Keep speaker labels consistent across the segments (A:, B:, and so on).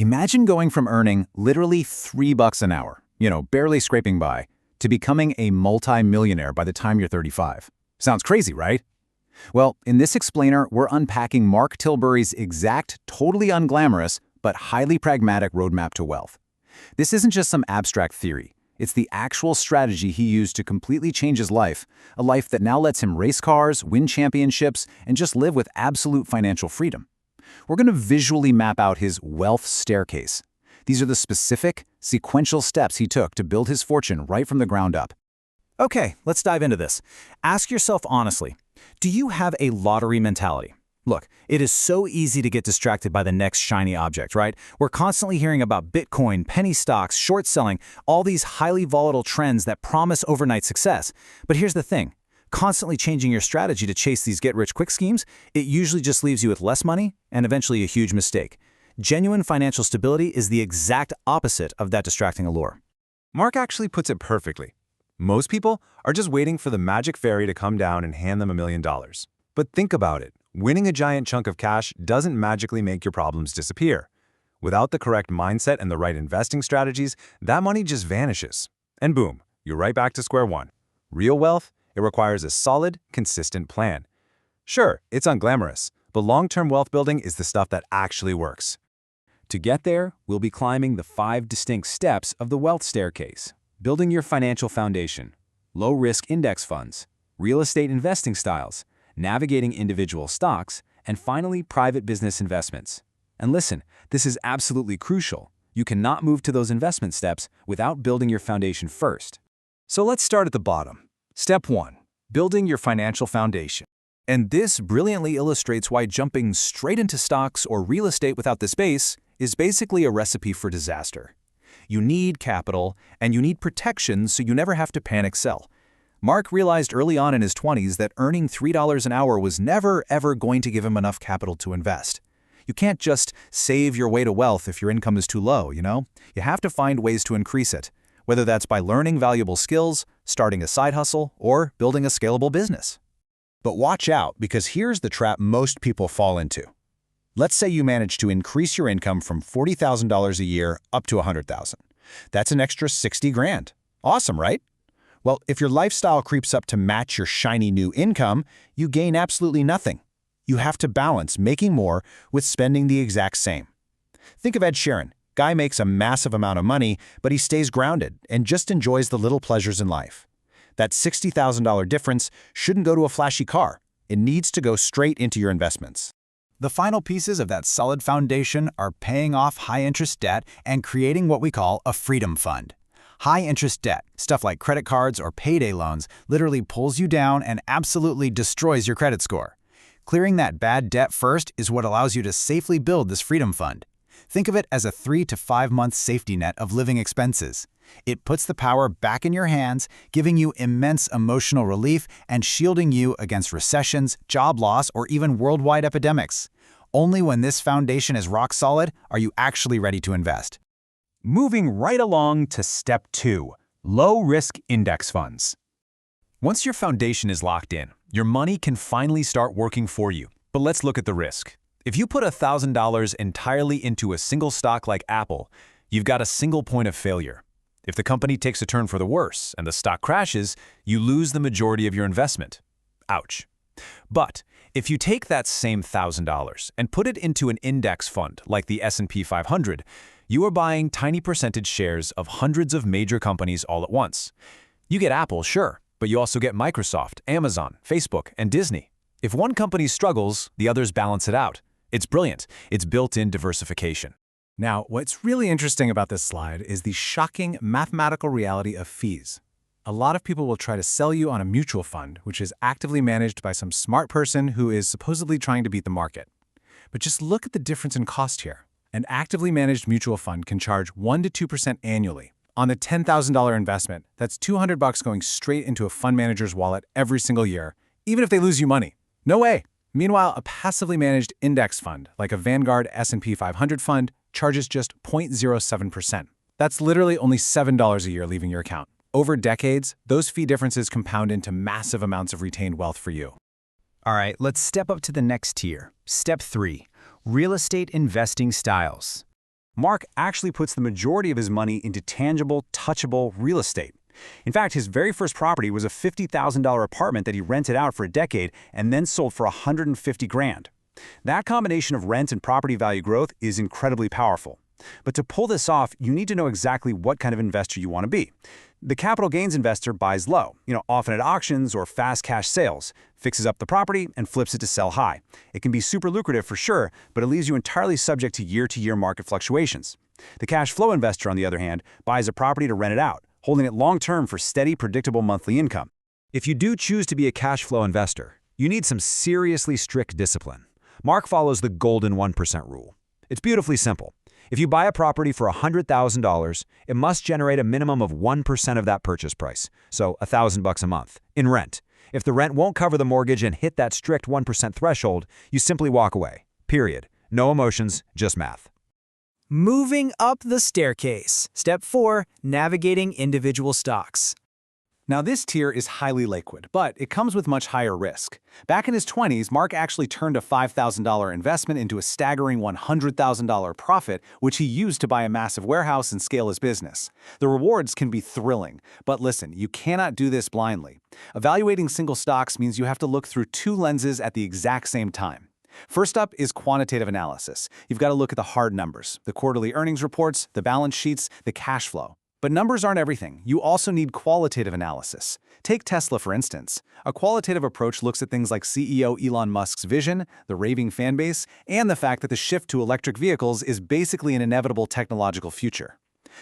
A: Imagine going from earning literally $3 an hour, barely scraping by, to becoming a multi-millionaire by the time you're 35. Sounds crazy, right? Well, in this explainer, we're unpacking Mark Tilbury's exact, totally unglamorous, but highly pragmatic roadmap to wealth. This isn't just some abstract theory. It's the actual strategy he used to completely change his life, a life that now lets him race cars, win championships, and just live with absolute financial freedom. We're going to visually map out his wealth staircase. These are the specific, sequential steps he took to build his fortune right from the ground up.
B: Okay, let's dive into this. Ask yourself honestly, do you have a lottery mentality? Look, it is so easy to get distracted by the next shiny object, right? We're constantly hearing about Bitcoin, penny stocks, short selling, all these highly volatile trends that promise overnight success. But here's the thing. Constantly changing your strategy to chase these get-rich-quick schemes, it usually just leaves you with less money and eventually a huge mistake. Genuine financial stability is the exact opposite of that distracting allure.
C: Mark actually puts it perfectly. Most people are just waiting for the magic fairy to come down and hand them $1 million. But think about it. Winning a giant chunk of cash doesn't magically make your problems disappear. Without the correct mindset and the right investing strategies, that money just vanishes. And boom, you're right back to square one. Real wealth? It requires a solid, consistent plan. Sure, it's unglamorous, but long-term wealth building is the stuff that actually works. To get there, we'll be climbing the 5 distinct steps of the wealth staircase. Building your financial foundation, low-risk index funds, real estate investing styles, navigating individual stocks, and finally, private business investments. And listen, this is absolutely crucial. You cannot move to those investment steps without building your foundation first.
A: So let's start at the bottom. Step 1. Building your financial foundation. And this brilliantly illustrates why jumping straight into stocks or real estate without this base is basically a recipe for disaster. You need capital, and you need protection so you never have to panic sell. Mark realized early on in his 20s that earning $3 an hour was never, ever going to give him enough capital to invest. You can't just save your way to wealth if your income is too low, You have to find ways to increase it, whether that's by learning valuable skills, starting a side hustle, or building a scalable business. But watch out, because here's the trap most people fall into. Let's say you manage to increase your income from $40,000 a year up to $100,000. That's an extra 60 grand. Awesome, right? Well, if your lifestyle creeps up to match your shiny new income, you gain absolutely nothing. You have to balance making more with spending the exact same. Think of Ed Sheeran. Guy makes a massive amount of money, but he stays grounded and just enjoys the little pleasures in life. That $60,000 difference shouldn't go to a flashy car. It needs to go straight into your investments.
B: The final pieces of that solid foundation are paying off high-interest debt and creating what we call a freedom fund. High-interest debt, stuff like credit cards or payday loans, literally pulls you down and absolutely destroys your credit score. Clearing that bad debt first is what allows you to safely build this freedom fund. Think of it as a 3 to 5 month safety net of living expenses. It puts the power back in your hands, giving you immense emotional relief and shielding you against recessions, job loss, or even worldwide epidemics. Only when this foundation is rock solid are you actually ready to invest.
A: Moving right along to step 2, low-risk index funds. Once your foundation is locked in, your money can finally start working for you. But let's look at the risk. If you put $1,000 entirely into a single stock like Apple, you've got a single point of failure. If the company takes a turn for the worse and the stock crashes, you lose the majority of your investment. Ouch. But if you take that same $1,000 and put it into an index fund like the S&P 500, you are buying tiny percentage shares of hundreds of major companies all at once. You get Apple, sure, but you also get Microsoft, Amazon, Facebook, and Disney. If one company struggles, the others balance it out. It's brilliant. It's built-in diversification. Now, what's really interesting about this slide is the shocking mathematical reality of fees. A lot of people will try to sell you on a mutual fund, which is actively managed by some smart person who is supposedly trying to beat the market. But just look at the difference in cost here. An actively managed mutual fund can charge 1 to 2% annually. On a $10,000 investment, that's $200 going straight into a fund manager's wallet every single year, even if they lose you money. No way! Meanwhile, a passively managed index fund, like a Vanguard S&P 500 fund, charges just 0.07%. That's literally only $7 a year leaving your account. Over decades, those fee differences compound into massive amounts of retained wealth for you.
B: All right, let's step up to the next tier. Step 3, real estate investing styles. Mark actually puts the majority of his money into tangible, touchable real estate. In fact, his very first property was a $50,000 apartment that he rented out for a decade and then sold for $150,000. That combination of rent and property value growth is incredibly powerful. But to pull this off, you need to know exactly what kind of investor you want to be. The capital gains investor buys low, often at auctions or fast cash sales, fixes up the property and flips it to sell high. It can be super lucrative for sure, but it leaves you entirely subject to year-to-year market fluctuations. The cash flow investor, on the other hand, buys a property to rent it out, holding it long-term for steady, predictable monthly income. If you do choose to be a cash flow investor, you need some seriously strict discipline. Mark follows the golden 1% rule. It's beautifully simple. If you buy a property for $100,000, it must generate a minimum of 1% of that purchase price, so $1,000 a month, in rent. If the rent won't cover the mortgage and hit that strict 1% threshold, you simply walk away. Period. No emotions, just math.
D: Moving up the staircase. Step 4, navigating individual stocks.
B: Now, this tier is highly liquid, but it comes with much higher risk. Back in his 20s, Mark actually turned a $5,000 investment into a staggering $100,000 profit, which he used to buy a massive warehouse and scale his business. The rewards can be thrilling, but listen, you cannot do this blindly. Evaluating single stocks means you have to look through two lenses at the exact same time. First up is quantitative analysis. You've got to look at the hard numbers, the quarterly earnings reports, the balance sheets, the cash flow. But numbers aren't everything. You also need qualitative analysis. Take Tesla, for instance. A qualitative approach looks at things like CEO Elon Musk's vision, the raving fan base, and the fact that the shift to electric vehicles is basically an inevitable technological future.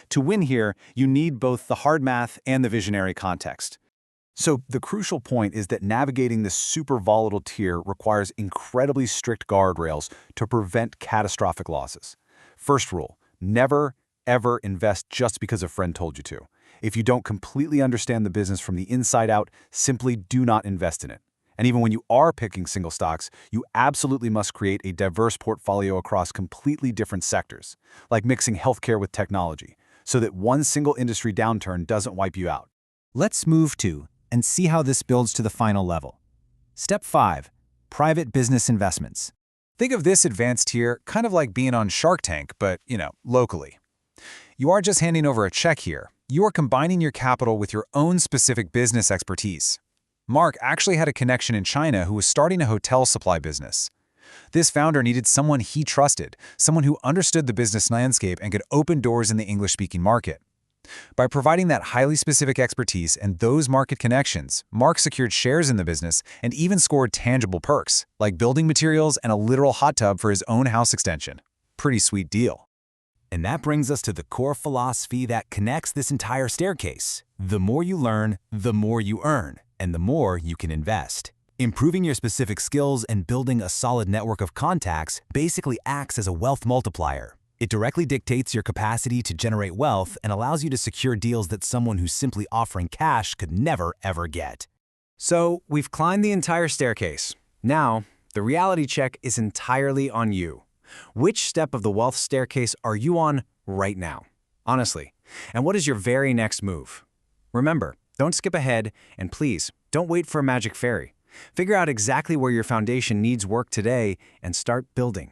B: To win here, you need both the hard math and the visionary context. So the crucial point is that navigating this super volatile tier requires incredibly strict guardrails to prevent catastrophic losses. First rule, never, ever invest just because a friend told you to. If you don't completely understand the business from the inside out, simply do not invest in it. And even when you are picking single stocks, you absolutely must create a diverse portfolio across completely different sectors, like mixing healthcare with technology, so that one single industry downturn doesn't wipe you out. Let's move to and see how this builds to the final level. Step 5, private business investments. Think of this advanced tier kind of like being on Shark Tank, but, locally. You aren't just handing over a check here. You are combining your capital with your own specific business expertise. Mark actually had a connection in China who was starting a hotel supply business. This founder needed someone he trusted, someone who understood the business landscape and could open doors in the English-speaking market. By providing that highly specific expertise and those market connections, Mark secured shares in the business and even scored tangible perks, like building materials and a literal hot tub for his own house extension. Pretty sweet deal. And that brings us to the core philosophy that connects this entire staircase. The more you learn, the more you earn, and the more you can invest. Improving your specific skills and building a solid network of contacts basically acts as a wealth multiplier. It directly dictates your capacity to generate wealth and allows you to secure deals that someone who's simply offering cash could never, ever get. So, we've climbed the entire staircase. Now, the reality check is entirely on you. Which step of the wealth staircase are you on right now? Honestly. And what is your very next move? Remember, don't skip ahead, and please, don't wait for a magic fairy. Figure out exactly where your foundation needs work today and start building.